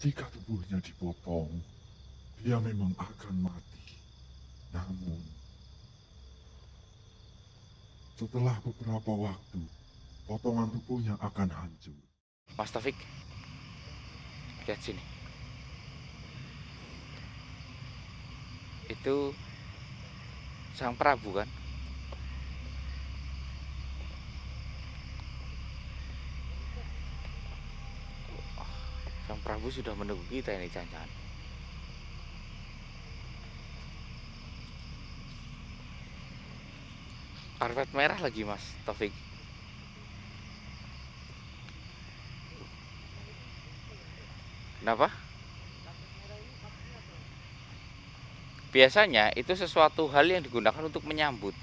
Jika tubuhnya dipotong, dia memang akan mati. Namun, setelah beberapa waktu, potongan tubuhnya akan hancur. Mas Taufik, lihat sini. Itu Sang Prabu kan? Sang Prabu sudah menunggu kita ini, jangan-jangan. Karpet merah lagi, Mas Taufik. Kenapa? Biasanya itu sesuatu hal yang digunakan untuk menyambut.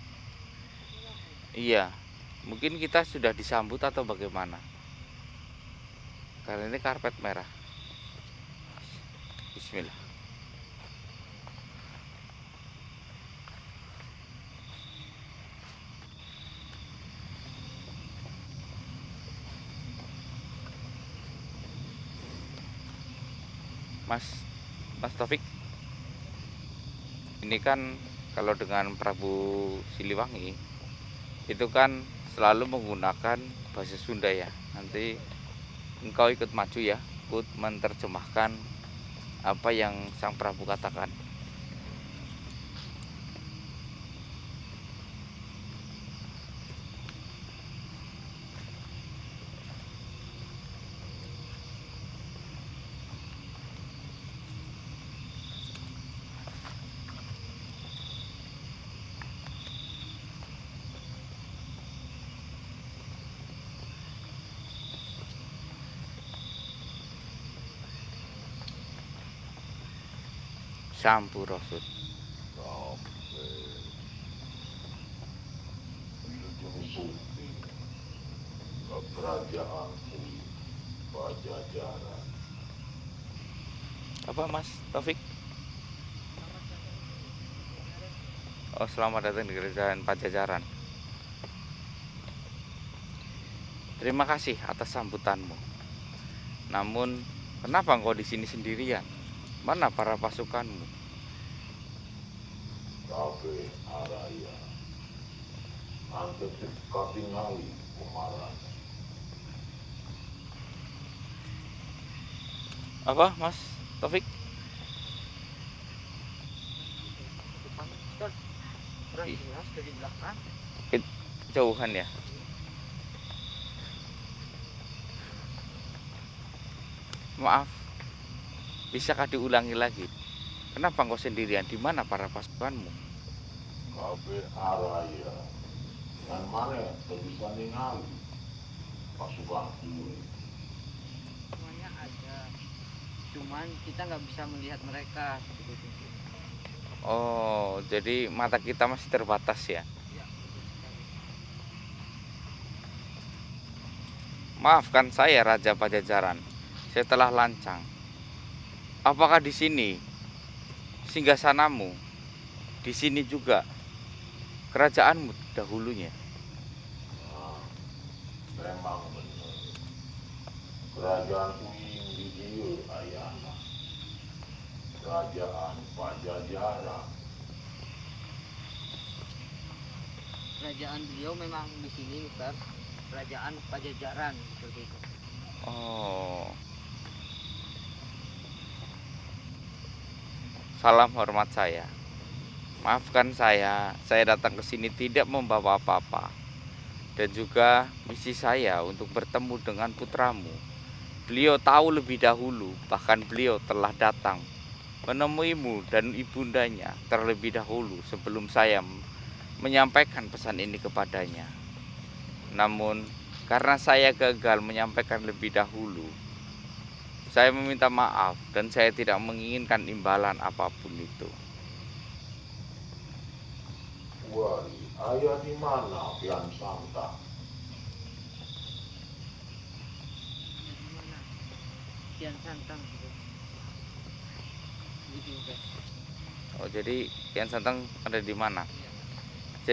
Iya, mungkin kita sudah disambut atau bagaimana. Karena ini karpet merah. Bismillah. Mas Taufik, ini kan kalau dengan Prabu Siliwangi itu kan selalu menggunakan bahasa Sunda ya. Nanti engkau ikut maju ya, ikut menerjemahkan apa yang Sang Prabu katakan. Sampurasun. Sampai Wilujeng Sumpi ke kerajaanku Pajajaran. Apa Mas Taufik? Oh, selamat datang di kerajaan Pajajaran. Terima kasih atas sambutanmu. Namun, kenapa engkau di sini sendirian? Mana para pasukanmu? Tapi araya antepip katingali kumaran. Apa Mas Taufik? Dari belakang. Jauhan ya. Maaf, bisakah diulangi lagi? Kenapa engkau sendirian? Di mana para pasukanmu? Tapi araya yang mana bisa ningali pasukanku. Semuanya ada. Cuman kita nggak bisa melihat mereka. Oh, jadi mata kita masih terbatas ya. Ya, betul sekali. Maafkan saya Raja Pajajaran. Saya telah lancang. Apakah di sini singgasanamu? Di sini juga kerajaanmu dahulunya. Nah, memang benar. Kerajaan Uing di Dieu ayana. Kerajaan Pajajaran. Kerajaan beliau memang di sini, Ustaz. Kerajaan Pajajaran seperti itu. Oh, salam hormat saya. Maafkan saya datang ke sini tidak membawa apa-apa. Dan juga misi saya untuk bertemu dengan putramu. Beliau tahu lebih dahulu, bahkan beliau telah datang menemuimu dan ibundanya terlebih dahulu sebelum saya menyampaikan pesan ini kepadanya. Namun, karena saya gagal menyampaikan lebih dahulu, saya meminta maaf dan saya tidak menginginkan imbalan apapun itu. Wari, ayah di mana Pian Santa? Di mana? Kian Santang gitu. Gitu, Ustaz. Oh, jadi Kian Santang ada di mana? Iya.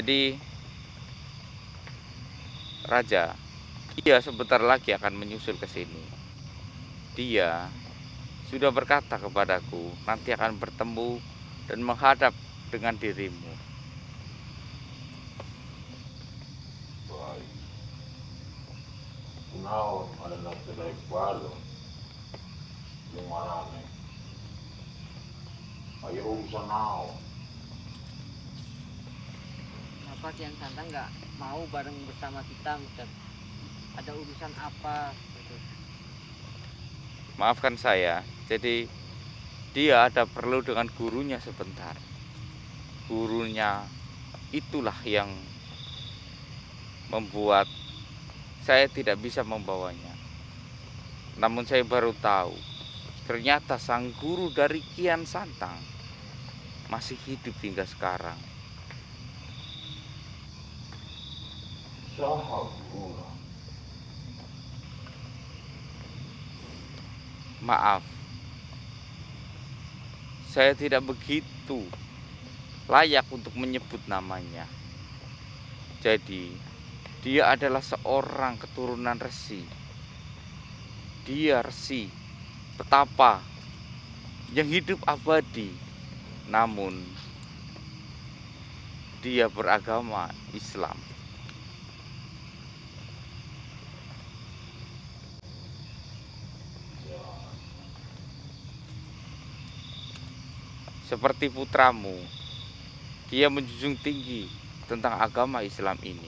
Jadi Raja, dia sebentar lagi akan menyusul ke sini. Dia sudah berkata kepadaku, nanti akan bertemu dan menghadap dengan dirimu. Baik. Kunaon adalah kedai balon. Yung marami. Ayo urusan naon. Kenapa Kian Santang nggak mau bareng bersama kita, Ustaz? Ada urusan apa? Gitu. Maafkan saya, jadi dia ada perlu dengan gurunya sebentar. Gurunya itulah yang membuat saya tidak bisa membawanya. Namun saya baru tahu, ternyata sang guru dari Kian Santang masih hidup hingga sekarang. Saha gula. Maaf, saya tidak begitu layak untuk menyebut namanya. Jadi, dia adalah seorang keturunan resi. Dia resi petapa yang hidup abadi, namun dia beragama Islam. Seperti putramu, dia menjunjung tinggi tentang agama Islam ini.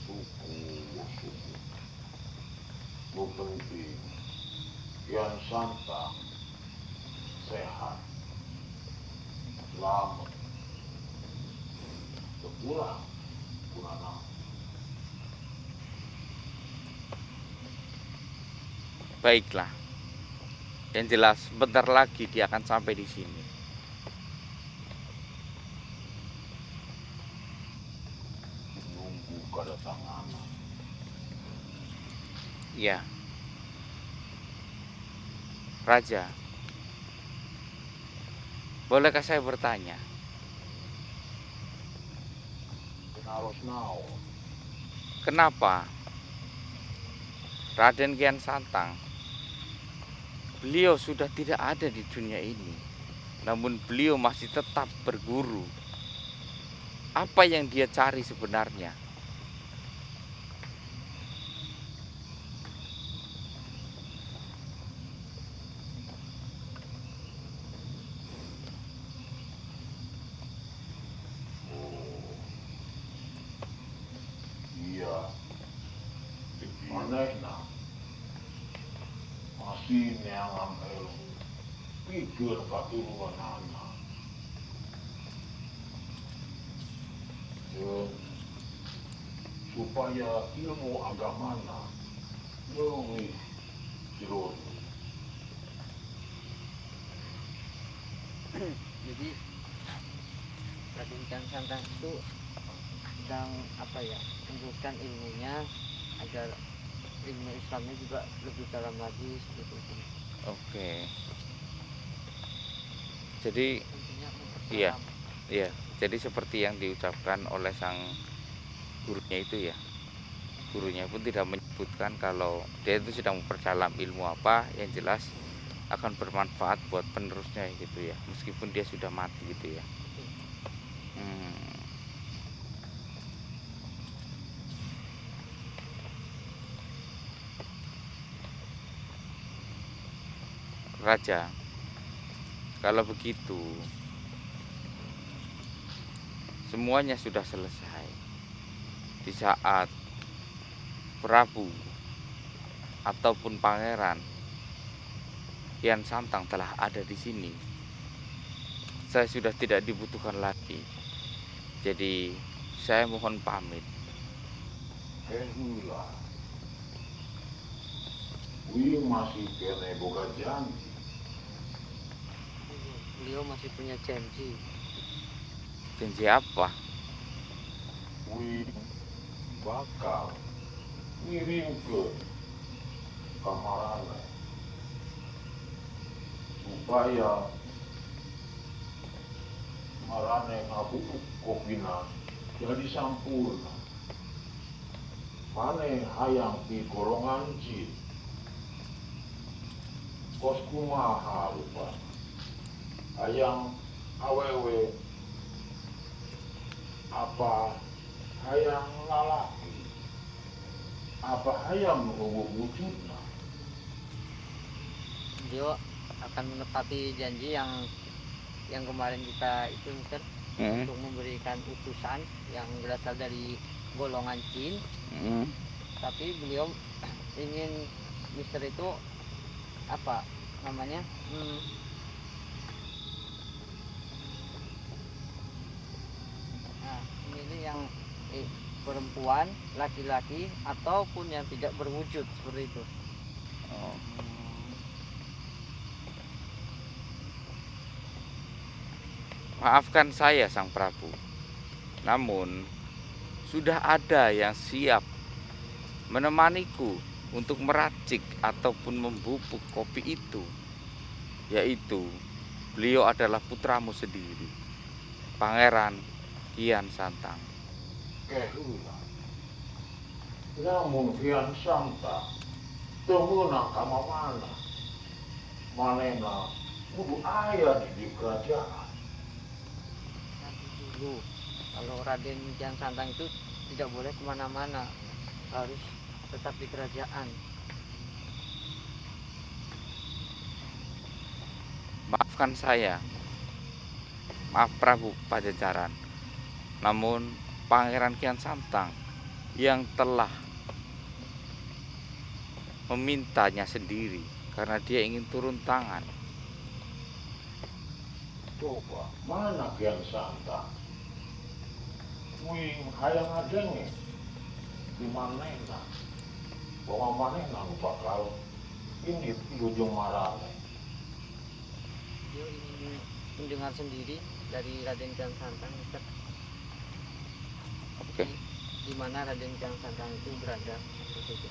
Suku. Lu penting. Kian Santang. Sehat. Selamat. Sepulang. Pulang. Baiklah. Yang jelas, sebentar lagi dia akan sampai di sini. Nunggu kedatangan. Ya, Raja, bolehkah saya bertanya? Harus naon. Kenapa Raden Kian Santang, beliau sudah tidak ada di dunia ini, namun beliau masih tetap berguru? Apa yang dia cari sebenarnya? Iya. Manehna. Masih neangan elu. Pikir katurunan anak. Supaya ilmu agamana lebih jelas. Jadi Raden Kian Santang itu sedang apa ya, meneruskan ilmunya agar ilmu Islamnya juga lebih dalam lagi seperti itu. Oke. Jadi, Intinya iya. memperdalam. iya, jadi seperti yang diucapkan oleh sang gurunya itu ya. Gurunya pun tidak menyebutkan kalau dia itu sedang memperdalam ilmu apa, yang jelas akan bermanfaat buat penerusnya gitu ya, meskipun dia sudah mati gitu ya. Raja, kalau begitu semuanya sudah selesai. Di saat Prabu ataupun Pangeran Kian Santang telah ada di sini, saya sudah tidak dibutuhkan lagi. Jadi saya mohon pamit. Heula. Wih masih kena boga janji. Beliau masih punya janji. Janji apa? Wih bakal ngirim ke kamarana supaya marane ngabubuk kopina jadi sampurna. Mane hayang di golongan jin. Kos kumaha lupa. Hayang awewe apa hayang lalaki. Apa hayang wujudna. Beliau akan menepati janji yang kemarin kita itu Mister, untuk memberikan utusan yang berasal dari golongan jin. Tapi beliau ingin Mister itu apa namanya, nah ini yang perempuan, laki-laki ataupun yang tidak berwujud seperti itu. Maafkan saya Sang Prabu, namun sudah ada yang siap menemaniku untuk meracik ataupun membubuk kopi itu, yaitu beliau adalah putramu sendiri, Pangeran Kian Santang. Kehulah. Namun Kian Santang temenang kama mana. Manena kudu ayah di kerajaan. Nanti dulu, kalau Raden Kian Santang itu tidak boleh kemana-mana, harus tetap di kerajaan. Maafkan saya, maaf Prabu Pajajaran, namun Pangeran Kian Santang yang telah memintanya sendiri karena dia ingin turun tangan. Coba, mana Kian Santang? Wing hayang adenge di manena. Bahwa manena bakal ini ujung marane. Dia ingin mendengar sendiri dari Raden Kian Santang, Mister. Oke. Di mana Raden Kian Santang itu berada seperti itu.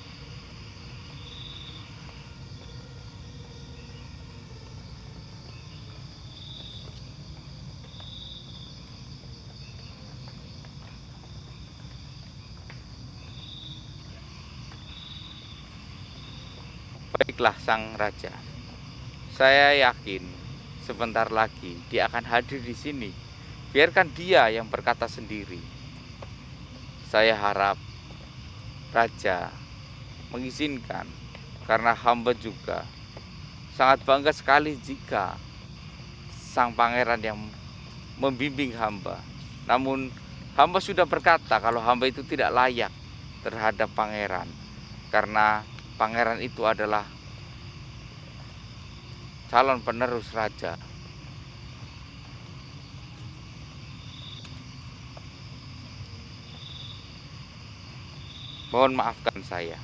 Baiklah Sang Raja, saya yakin sebentar lagi dia akan hadir di sini. Biarkan dia yang berkata sendiri. Saya harap Raja mengizinkan, karena hamba juga sangat bangga sekali jika sang pangeran yang membimbing hamba. Namun hamba sudah berkata kalau hamba itu tidak layak terhadap pangeran, karena pangeran itu adalah calon penerus raja. Mohon maafkan saya.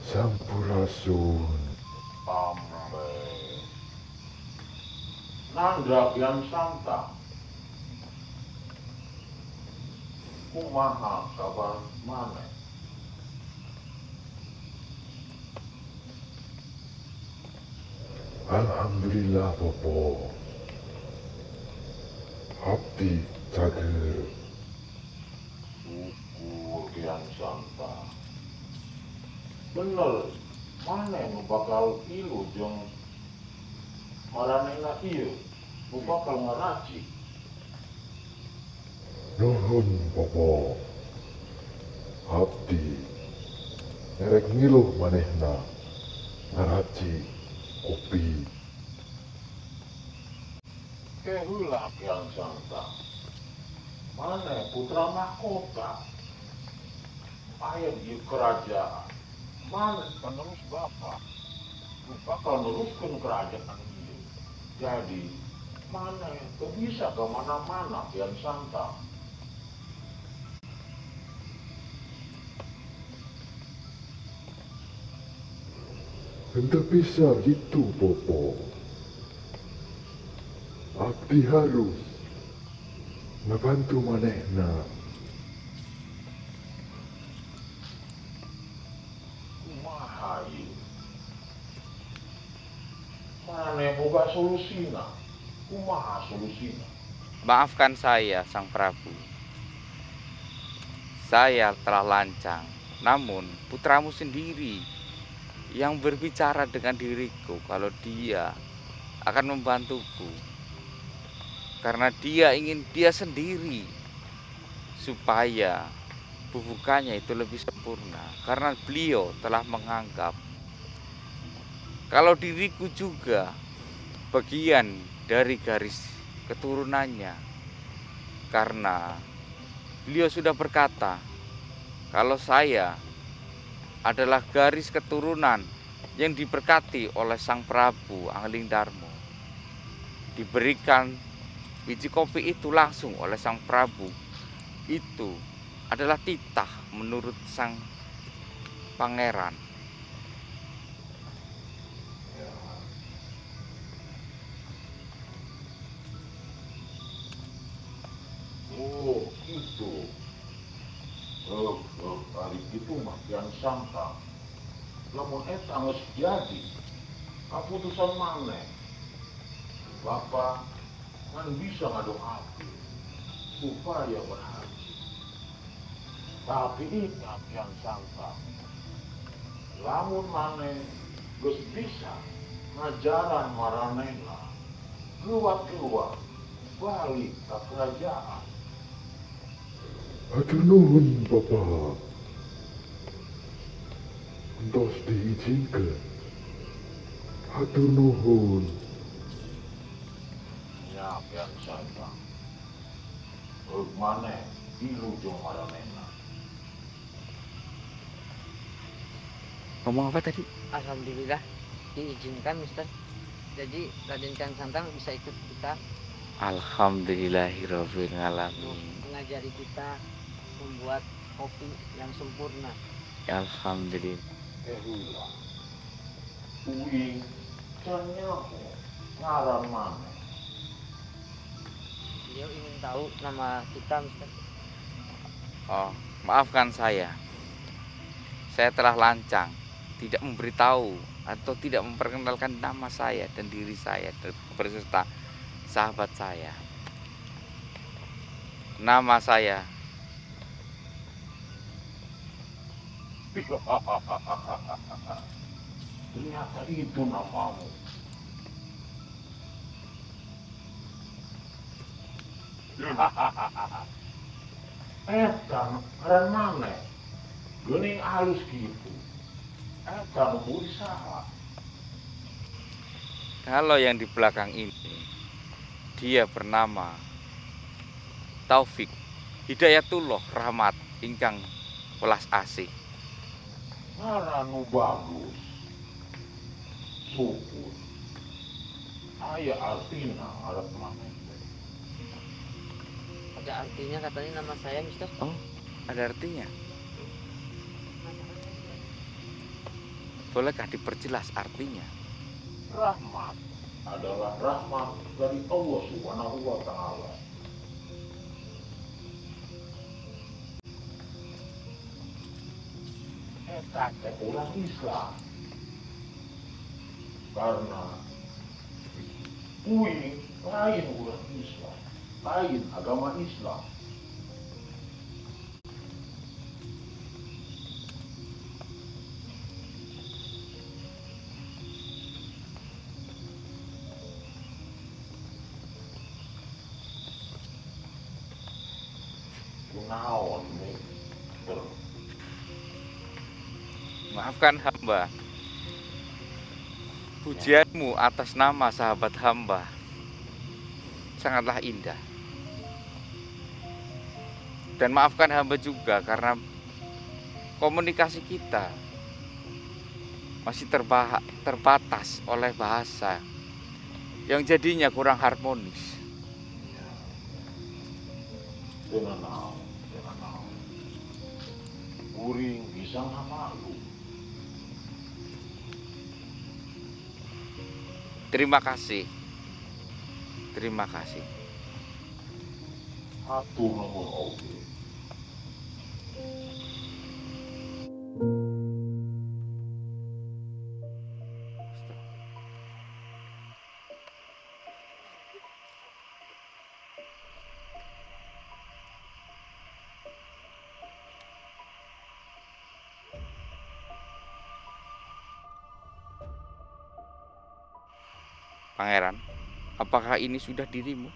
Sampurasun. Ambe. Nandra Kian Santang. Kumaha kabar mana? Alhamdulillah Bopo. Abdi cager. Syukur Kian Santang. Bener, mana nu bakal ilu jeung maranena ieu nu bakal ngaracik. Nuhun Bopo. Abdi ngerek ngiluh manehna ngaraci kopi. Kehulah Kian Santang. Mana putra mahkota. Aya di kerajaan. Mana penerus bapak. Nu bakal neruskeun kerajaan ieu. Jadi mana teu bisa ke mana-mana Kian Santang. Ente bisa gitu Bopo. Abdi harus ngebantu manehna. Kumaha ieu? Mana boga solusina? Kumaha solusinya? Maafkan saya, Sang Prabu. Saya telah lancang, namun putramu sendiri yang berbicara dengan diriku kalau dia akan membantuku. Karena dia ingin dia sendiri supaya bubukannya itu lebih sempurna. Karena beliau telah menganggap kalau diriku juga bagian dari garis keturunannya. Karena beliau sudah berkata kalau saya adalah garis keturunan yang diberkati oleh Sang Prabu Anglingdarma. Diberikan biji kopi itu langsung oleh Sang Prabu. Itu adalah titah menurut Sang Pangeran. Oh, gitu. Hari itu mah yang sangka. Lamun eta geus jadi, kaputusan maneh. Bapak kan bisa ngadoakeun supaya berhaji. Tapi ingat yang sangka. Lamun maneh geus bisa ngajaran maranehna keluar balik ke kerajaan. Hatur nuhun, Bapak. Entos diizinkan. Hatur nuhun. Ya, yang sangka. Maneh dilujung maranehna. Ngomong apa tadi? Alhamdulillah diizinkan, Mister. Jadi Raden Kian Santang bisa ikut kita Alhamdulillahirabbil untuk alamin. mengajari kita membuat kopi yang sempurna. Alhamdulillah. Heula. Uing can nyaho ngaran maneh. Beliau ingin tahu nama kita, Mister. Oh, maafkan saya. Saya telah lancang, tidak memberitahu atau tidak memperkenalkan nama saya dan diri saya berserta sahabat saya. Nama saya Ternyata itu namamu. Eta ngaran maneh. Geuning alus gitu. Eta memburi saha. kalau yang di belakang ini dia bernama Taufik Hidayatullah Rahmat ingkang welas asih. Ngaran nu bagus. Syukur. Aya artina arep maneh. Ada artinya katanya nama saya, Mister. Oh, ada artinya. Bolehkah diperjelas artinya? Rahmat adalah rahmat dari Allah Subhanahu wa taala. Eta teh orang Islam. Karena uing lain orang Islam, lain agama Islam. Kunaon nih? Maafkan hamba. Pujianmu atas nama sahabat hamba sangatlah indah. Dan maafkan hamba juga karena komunikasi kita masih terbatas oleh bahasa yang jadinya kurang harmonis. Tenang. Uring bisa ngamalu. Terima kasih. Terima kasih. Hatur nuhun oge. Pangeran, apakah ini sudah dirimu?